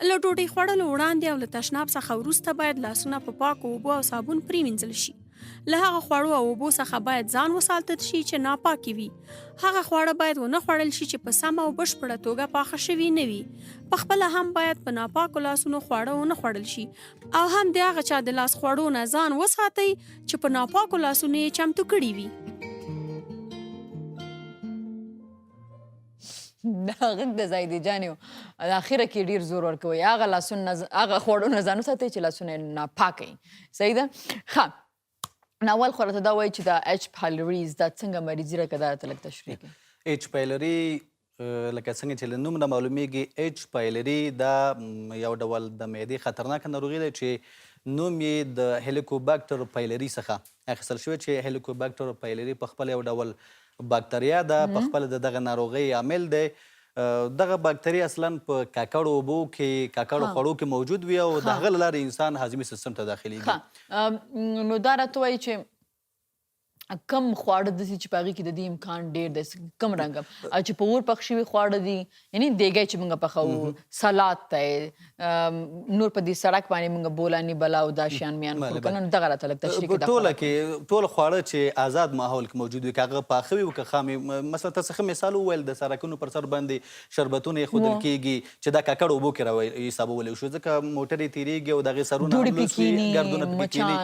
Speaker 3: له ډوډۍ خوړلو وړاندې او له تشناب څخه وروسته باید لاسونه په پاکو اوبو او صابون پرېمینځل شي. له هغه خوړو او اوبو څخه باید ځان وساتل شي چې ناپاکې وي. هغه خواړه باید ونه خوړل شي چې په سمه او بشپړه توګه پاخه شوي نه وي. پخپله هم باید په ناپاکو لاسونو خواړه ونه خوړل شي او هم د هغه چا د لاس خوړو نه ځان وساتئ چې په ناپاکو لاسونو یې چمتو کړي وي.
Speaker 1: دا غږ د زایدې جانې و. اخره کې ډېر زور ورکوئ. هغه خوړو نه ځان وساتئ چې لاسونه یې ناپاکه وي. صحیح ده؟ ښه. ناول خو راته دا وایي چې دا h.pylori دا څنګه مریضي راکړه، دا راته لږ تشریح کړئ.
Speaker 5: h.pylori لکه څنګه چې له نوم نه معلومیږي، h.pylori دا یو ډول د معدې خطرناکه ناروغي ده چې نوم یې د هلیکوباکټر پایلري څخه اخیستل شوی چې هلیکوباکټر پایلري په خپل یو ډول باکتریا ده، په خپل دغه ناروغۍ عامل دی. دغه باکتریا اصلا په ککړو اوبو کې، ککړو خوړو کې موجود وي او د هغه له لارې انسان هاضمي سیستم ته داخلیږي.
Speaker 1: نو دا راته وایي چې کم خواړه داسې چې په هغې کې د دې امکان ډېر دی، کم رنګه چې په اور پخ شوي خواړه دي، یعنې دیګی چې موږ پخوو، سلاد دی، نور په دې سړک باندې موږ بولاني بلا او دا شیان میان خورو که نه، نو دغه راته لږ تشریح کړي.
Speaker 5: ټوله کې ټول خواړه چې آزاد ماحول کې موجود وي، که هغه پاخه وي او که خام وي. مثلا تاسو ښه مثال وویل، د سړکونو پر سر باندې شربتونه ایښودل کېږي چې دا ککړ اوبو کې راحسابولی شو، ځکه موټر یې تېرېږي او د هغې سرونه هم لوس وي، ګردونه پکې کېني،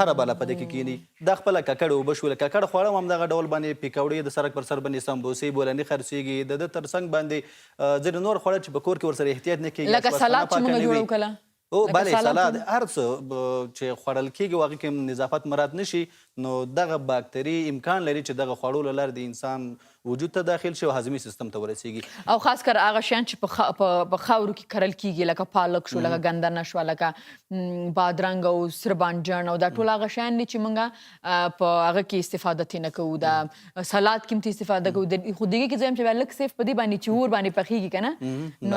Speaker 5: هره بله په دې کې کېني. دا خپله ککړ اوبه شوله. ککړ خواړه هم همدغه ډول باندې پیکوړې د سړک پر سر باندې سمبوسې بولاني خرڅېږي. د ده تر څنګ باندې ځینې نور خواړه چې په کور کې ورسره احتیاط نه کېږي،
Speaker 1: لکه سلاد چې موږ جوړو کله،
Speaker 5: بله سلاد، هر څه چې خوړل کېږي هغې کې نظافت مراعات نه شي، نو دغه باکتري امکان لري چې دغه خوړو له لارې د انسان وجود ته داخل شي او هاضمي سیستم ته ورسیږي.
Speaker 1: او خاص کر هغه شیان چې په خاورو کې کرل کېږي، لکه پالک شو، لکه ګندنه شوه، لکه بادرنګ او سره بانجان، او دا ټول هغه شیان دي چې موږ په هغه کې استفاده ترې نه کوو. دا سلاد کې هم استفاده کوو، خو دغې کې زه یم چې بیا لږ صرف په دې باندې چې اور باندې پخېږي که نه، نو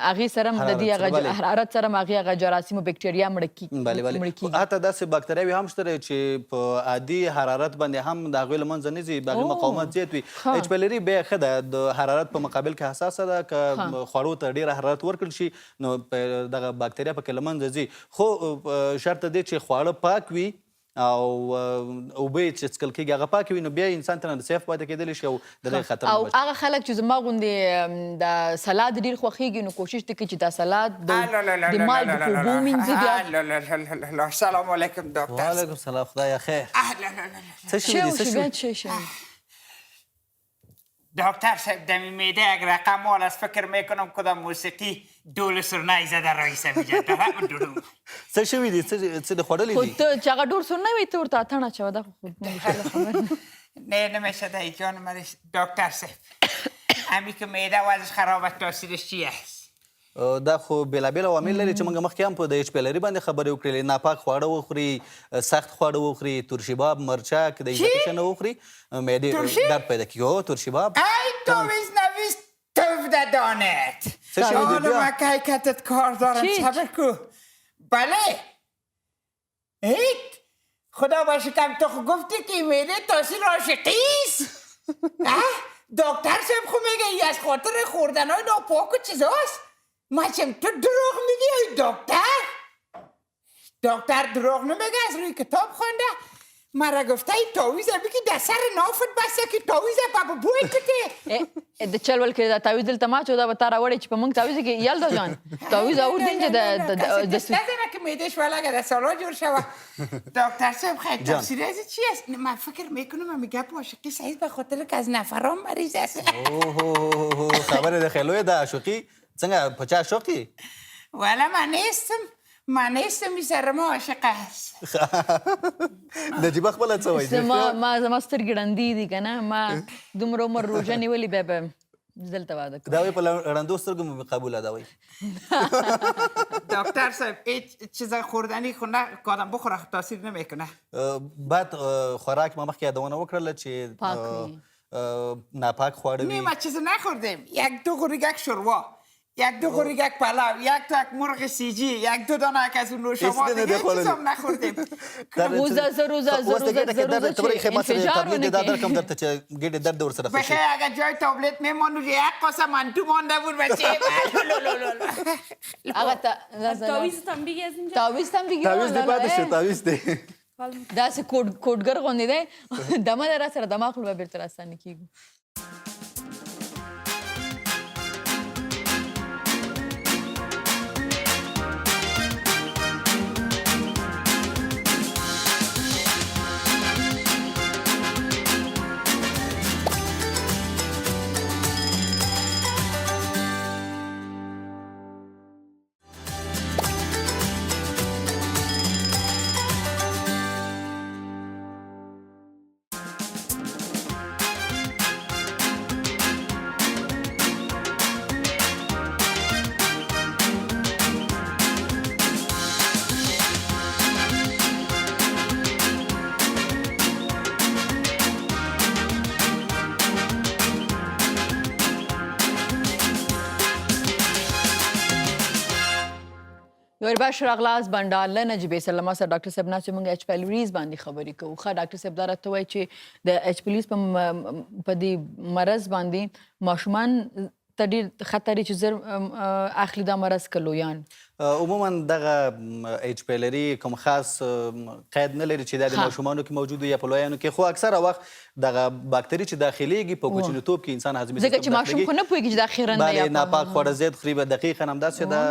Speaker 1: هغې سره هم د دې هغه حرارت سره هم هغې هغه جراثیم او بکټریا مړه کېږي.
Speaker 5: حتی داسې باکتریاوې هم شته چې په عادي حرارت باندې هم د هغوی له منځه نه ځي، د هغوی مقاومت زیات وي. h.pylori بیا ښه ده، د حرارت په مقابل کې حساسه ده، که خوړو ته ډېره حرارت ورکړل شي نو دغه باکتریا پکې له منځه ځي. خو شرط دی چې خواړه پاک وي او اوبه چې څښل کېږي هغه پاکې وي، نو بیا انسان ته نه سیف پاتې کېدلی شي او د دغې خطر
Speaker 1: او هغه خلک چې زما غوندې د سلاد ډېر خوښېږي، نو کوشش دې کوي چې دا سلاد د مالګې په اوبو ومینځي. بیا
Speaker 6: السلام علیکم ډاکټر.
Speaker 5: وعلیکم السلام، خدایه خیر. څه شوي دي؟
Speaker 1: څه شوي؟
Speaker 6: دکتر صاحب د معده یک رقم مال است، فکر میکنم کدام موسیقی دول سرنای زده رئیس میجد
Speaker 5: څه شوي دي؟ څه د خوړلی
Speaker 1: خو
Speaker 5: دي؟
Speaker 1: ته چې هغه ډور سرنی وي ته ورته اتڼ اچوه، دا خو
Speaker 6: نه نمیشه دی جان من. دکتر صاحب امی که معده وضعش خراب است، تاثیرش چی است؟
Speaker 5: دا خو بېلابېل عوامل لري چې موږ مخکې هم په د h.pylori باندې خبرې وکړلې. ناپاک خواړه وخوري، سخت خواړه وخوري، تورشباب، مرچک د اضافي شیانو وخوري، معدې درد پیدا کیږي. تورشباب
Speaker 6: ای تویز نویز توف دانت
Speaker 5: چه شنیدی
Speaker 6: حالا
Speaker 5: بیا؟
Speaker 6: من که حکتت کار دارم
Speaker 1: چی؟
Speaker 6: صبر کو. بله هیت خدا باشکم تو خود گفتی که میده تاثیر عاشقیست. دکتر صاحب خود میگه ای از خاطر خوردنهای ناپاک و چیزاست. مچم تو دروغ میگی ای دکتر؟ دکتر دروغ نمیگه، از روی کتاب خونده. مرا گفته ای تاویزه بگی در سر نافت بسته که تاویزه پا بوی کته.
Speaker 1: د چل ول کې دا تعویض دلته ما چې دا به تا راوړی چې په موږ تعویض کې یالده جان تعویض آوردین چې د
Speaker 6: نزنه که میدهش ولگه در سالا جور شوه. دکتر صاحب خیلی تفسیر از چی است؟ من فکر میکنم میگه عاشقی سعید به خاطر که از نفران مریض است.
Speaker 5: خبرې د خیلوی د عاشقي څنګه په چا عاشق یې؟
Speaker 6: ولی من نیستم می سر ما عاشق است.
Speaker 5: نجیبه خپله څه وایي؟
Speaker 1: زما سترګې ړندې دي که نه، ما دومره عمر روژه نیولې بیا به دلته واده کوم.
Speaker 5: دا وایي په ړندو سترګو مو قبوله ده وایي.
Speaker 6: دکتر صاحب هیچ چیز خوردنی خونه کادم بخوره تاثیر نمیکنه.
Speaker 5: بعد خوراک ما مخکې یادونه وکړله چې ناپاک خواړه وي.
Speaker 6: ما چیز نخوردیم. یک دو غوریگک شوروا، یک دو غوریگک پلاو، یک تا یک مرغ سیجی، یک دو دانه یک از اون نوشابه، دیگه چیز هم نخوردیم.
Speaker 1: روزه انفجار ونه
Speaker 5: دا درکم درته چې ګډې درد ورسره ښه شي.
Speaker 6: بخیر اگر جای تابلت میمانو یک قاسه منتو مانده بود بچه.
Speaker 1: هغه
Speaker 3: تعویض هم بگی از اینجا.
Speaker 1: تعویض هم بگی
Speaker 5: تعویض دی پاتې شو، تعویض دی.
Speaker 1: داسې کوډګر غوندې دی دمه دی را سره دماغ خپل به بیرته راستانه کېږو. یو بار راغلاس بنډار له نجیبې سره له ما سره ډاکټر صاحب ناست موږ h.pylori باندې خبرې کوو. ښه ډاکټر صاحب دا راته وایي چې د h.pylori په دې مرض باندې ماشومان ته ډېر خطر چې زر اخلي دا مرض که لویان؟
Speaker 5: عموما دغه h.pylori کوم خاص قید نه لري چې دا د ماشومانو کې موجود یا په لویانو کې، خو اکثره وخت دغه باکتري چې داخليږي په کوچنیتوب کې انسان هضمي سیستم
Speaker 1: ځکه چې ماشوم خو نه پوهېږي چې دا خیرنده یا
Speaker 5: ناپاک خواړه زیات خوري. به دقیقا همداسې دا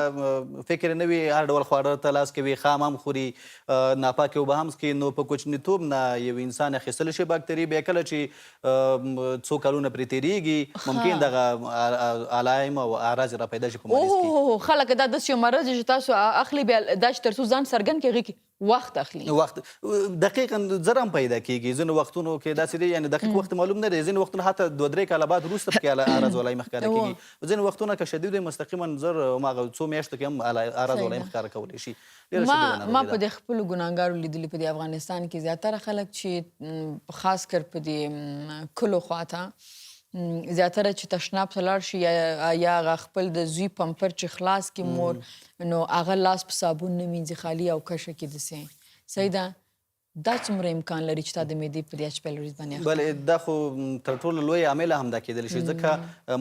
Speaker 5: فکر نه وي هر ډول خواړه ته لاس کوي، خام هم خوري، ناپاکې اوبه هم څښي. نو په کوچنیتوب نه یو انسان اخیستلی شي باکتري، بیا کله چې څو کلونه پرې تېرېږي ممکن دغه علایم او اعراض را پیدا شي په مریض کې.
Speaker 1: خلک دا داسې یو مرض چې تاسو اخلي بیا دا چې تر څو ځان څرګند کړي هغې کې وخت اخلي.
Speaker 5: وخت دقیقا زر هم پیدا کېږي. ځینو وختونو کې داسې دی یعنې دقیق وخت معلوم نه دی. ځینې وختونه حتی 2-3 کاله بعد وروسته پکې اعراض والایم ښکاره کېږي. ځینې وختونه که شدید وي مستقیما زر هماغه څو میاشتو کې هم اعراض والایم ښکاره کولی شي.
Speaker 1: ما په دې خپلو ګناهګارو لیدلي په دې افغانستان کې زیاتره خلک چې خاص کر په دې کلو خواته زیاتره چې تشناب ته لاړ شي یا هغه خپل د زوی پمپر چې خلاص کړي مور نو هغه لاس په صابون نه مینځي خالي او کشه کې داسې صحیح ده. دا څومره امکان لري چې تا د معدې په دې h.pylori باندې
Speaker 5: بلې دا خو تر ټولو لوی عامله هم دا کېدلی شي ځکه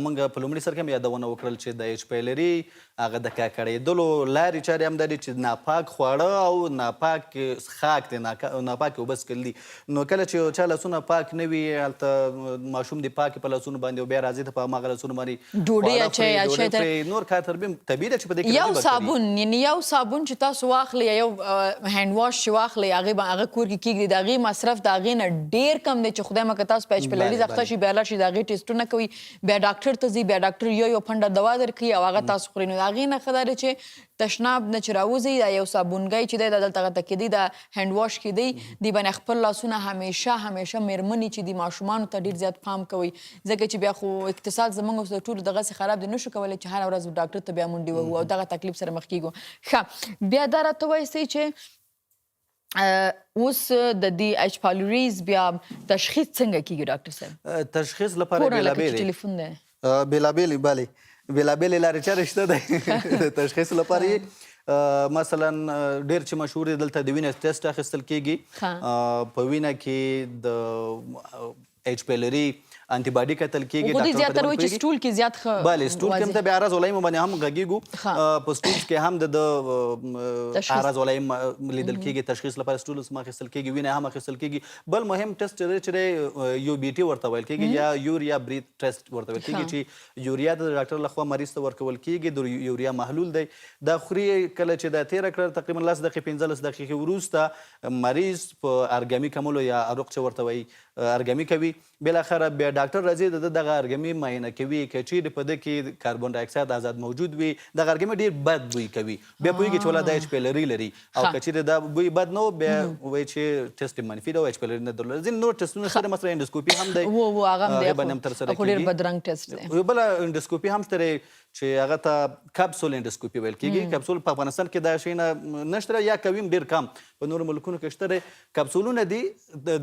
Speaker 5: موږ په لومړي سر کې هم یادونه وکړل چې د h.pylori هغه د ککړېدلو لارې چارې هم دا دي چې ناپاک خواړه او ناپاک څښاک دی، ناپاکې اوبه څښل دي. نو کله چې چا لاسونه پاک نه وي هلته ماشوم دې پاکې په لاسونو باندې او بیا راځي ته په هماغه لاسونو باندې
Speaker 1: ډوډۍ اچوي
Speaker 5: نور کار طبیعي ده چې په دې کې
Speaker 1: یو صابون یعنې یو صابون چې تاسو واخلئ یا یو هینډ واش چې واخلئ هغې کور کې کېږدي د هغې مصرف د هغې نه ډېر کم دی چې خدای مکه تاسو په h.pylori اخته شي بیا لاړ شي د هغې ټسټونه کوي بیا ډاکټر ته ځي بیا ډاکټر یو پنډه دوا درکوي او هغه تاسو خورئ نو د هغې نه ښه دا دی چې تشناب نه چې راوځئ دا یو صابونګی چې دی دا دلته غته کېدی دا هینډ واش کېدی دې باندې خپل لاسونه همیشه مېرمنې چې دي ماشومانو ته ډېر زیات پام کوئ ځکه چې بیا خو اقتصاد زموږ اوس د ټولو دغسې خراب دی نشو کولی چې هره ورځ ډاکټر ته بیا منډې وهو او دغه تکلیف سره مخ کېږو ښه بیا دا راته وایسئ چې اوس د دې h.pylori بیا تشخیص څنګه کېږي ډاکټر صاحب
Speaker 5: تشخیص لپاره
Speaker 1: کورونه لکه چې
Speaker 5: بېلابېلې
Speaker 1: ټلیفون دی
Speaker 5: بېلابېلې بلې بېلابېلې لارې چارې شته دی د تشخیص لپاره یې مثلا ډېر چې مشهور دی دلته د وینې ټیسټ اخیستل کېږي په وینه کې د h.pylori انټي باډي کتل کېږي
Speaker 1: خو دې زیاتره وایي چې سټول کې زیات ښه
Speaker 5: بله سټول کې هم ته بیا اعراض ولایم باندې هم غږېږو په سټولز کې هم د اعراض ولایم لیدل کېږي تشخیص لپاره سټولز هم اخیستل کېږي وینه هم اخیستل کېږي بل مهم ټیسټ چې یو بي ټي ورته ویل کېږي یا یوریا بریث ټیسټ ورته ویل کېږي چې یوریا د ډاکټر لخوا مریض ته ورکول کېږي د یوریا محلول دی دا خوري کله چې دا تېره کړه تقریبا 10 دقیقې 15 دقیقې وروسته مریض په ارګامي کمولو یا اروق چې ورته وایي ارګامي کوي بالاخره بیا ډاکټر راځي د دغه ارګامي معاینه کوي که چیرې په ده کې کاربن ډای اکساید آزاد موجود وي دغه ارګامي ډېر بد بوی کوي بیا پوهېږي چې ولا دا h.pylori لري او که چیرې دا بوی بد نه و بیا وایي چې ټیسټ یې منفي ده او h.pylori نه درلوده ځینې نور ټیسټونه شته مثلا انډوسکوپي هم دی هغې باندې هم ترسره
Speaker 1: خو ډېر بدرنګ ټیسټ دی
Speaker 5: یو بله انډوسکوپي هم شته چې هغه ته کپسول انډوسکوپي ویل کېږي کپسول په افغانستان کې دا شی نه نشته یا کوي ډېر کم په نورو ملکونو کې شته کپسولونه دي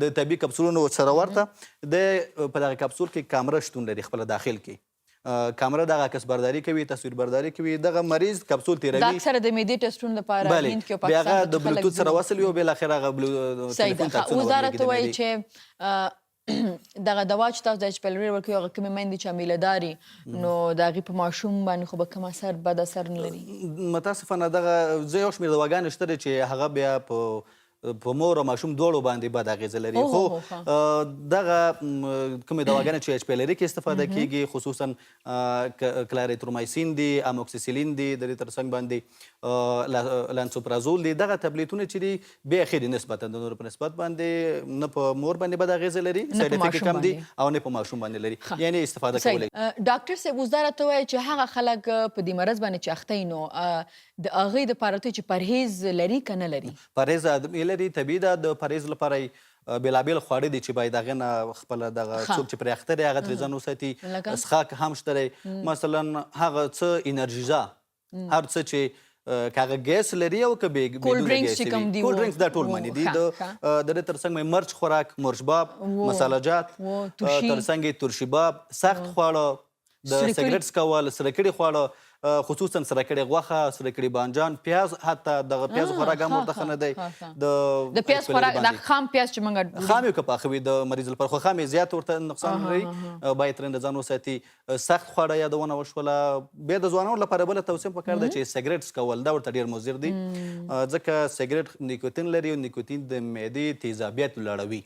Speaker 5: د طبي کپسولونو سره ورته د په دغه کپسول کې کامره شتون لري خپله داخل کې کامره دغه عکس برداري کوي تصویر برداري کوي دغه مریض کپسول تیروي
Speaker 1: دا اکثره د معدې ټسټونو لپاره هند کې او
Speaker 5: بیا هغه
Speaker 1: پاکستان
Speaker 5: د بلوتوث سره وصل وي او بالاخره هغه
Speaker 1: صحیح ده اوس دا راته وایي چې دغه دوا چې تاسو د h.pylori ورکوي هغه کومې میندې چې حمیله داري نو د هغې په ماشوم باندې خو به کوم اثر بد اثر نه لري
Speaker 5: متاسفانه دغه زه یو شمېر دواګانې شته چې هغه بیا په مور او ماشوم دواړو باندې بد اغېزه لري خو دغه کومې دواګانې چې h.pylori کې استفاده کېږي خصوصا کلاریترومایسین دي اموکسیسیلین دي د دې تر څنګ باندې لانسوپرازول دي دغه ټبلیټونه چې دي بېخي دي نسبتا د نورو په نسبت باندې نه په مور باندې بد اغېزه لري سایډ افیکټ کم دي او نه په ماشوم باندې لري یعنې استفاده کولی
Speaker 1: ډاکټر صاحب اوس دا راته وایي چې هغه خلک په دې مرض باندې چې اخته وي نو د هغې دپاره ته چې پرهیز لري که نه لري
Speaker 5: پرهیز لري طبیعي ده د پرهیز لپاره بېلابېل خواړه دي چې باید هغې نه خپله دغه څوک چې پرې اخته دی هغه ترې ځان وساتي څښاک هم شته دی مثلا هغه څه انرژیزه هر څه چې که هغه ګیس لري او که بدون ګیس وي کولډ ډرینکس دا ټول منې دي د دې تر څنګ مرچ خوراک مرچباب مسالهجات تر څنګ ترشیباب سخت خواړه د سګرټ څکول سره کړي خواړه خصوصا سره کړې غوښه سره کړي بانجان پیاز حتی دغه پیاز خوراک هم ورته ښه نه دی
Speaker 1: د پیاز خوراک دا خام پیاز چې موږ
Speaker 5: خام یې که پاخه وي د مریض لپاره خو خام یې زیات ورته نقصان لري باید ترې ځان وساتي سخت خواړه یادونه وشوله بیا د ځوانانو لپاره بله توصیه پکار ده چې سګرټ څکول دا ورته ډېر مضر دي ځکه سګرټ نیکوتین لري او نیکوتین د معدې تیزابیت لوړوي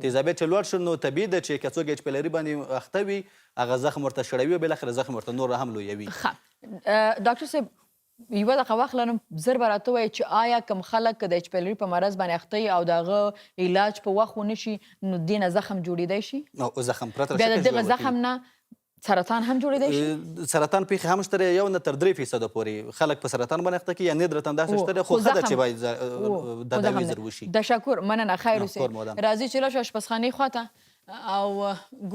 Speaker 5: تیزابیت چې لوړ شي نو طبیعي ده چې که څوک h.pylori باندې اخته وي هغه زخم ورته شړوي او بالاخره زخم ورته نور هم لویوي
Speaker 1: ډاکټر صاحب یوه دقیقه واخلم زر به راته وایي چې آیا کوم خلک د h.pylori په مرض باندې اخته وي او د هغه علاج په وخت ونه شي نو دې نه زخم جوړېدی شي
Speaker 5: زخم پرته
Speaker 1: بیا د دغه زخم نه سرطان هم جوړېدی شي
Speaker 5: سرطان پیښې هم شته یو نه تر 3% پورې خلک په سرطان باندې اخته کېږي یا ندرتاً داسې شته خو ښه ده چې باید دا داوي زر وشي
Speaker 1: تشکر مننه خیر اوسئ راځئ چې لاړ شو اشپزخانې خواته او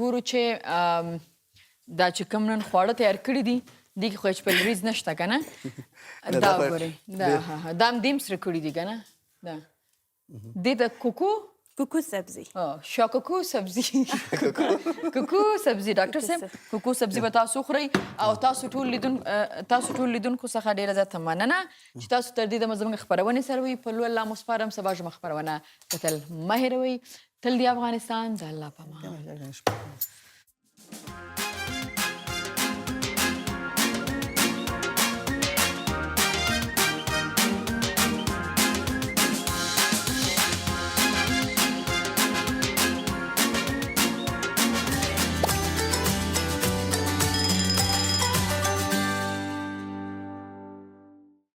Speaker 1: ګورو چې دا چې کوم نن خواړه تیار کړي دي دې کې خو h.pylori نشته که نه دا وګورئ دا هم دیم سره کړي دي که نه دا دې د
Speaker 2: کوکو سبزی
Speaker 1: شاکوکو سبزی کوکو سبزی ډاکټر صاحب کوکو سبزی به تاسو خورئ او تاسو ټول لیدونکو څخه ډېره زیاته مننه چې تاسو تر دې دمه زموږ خپرونې سره وئ په لوی الله مو سپارم سبا زموږ خپرونه کتل مه هېروئ تل د افغانستان د الله په امان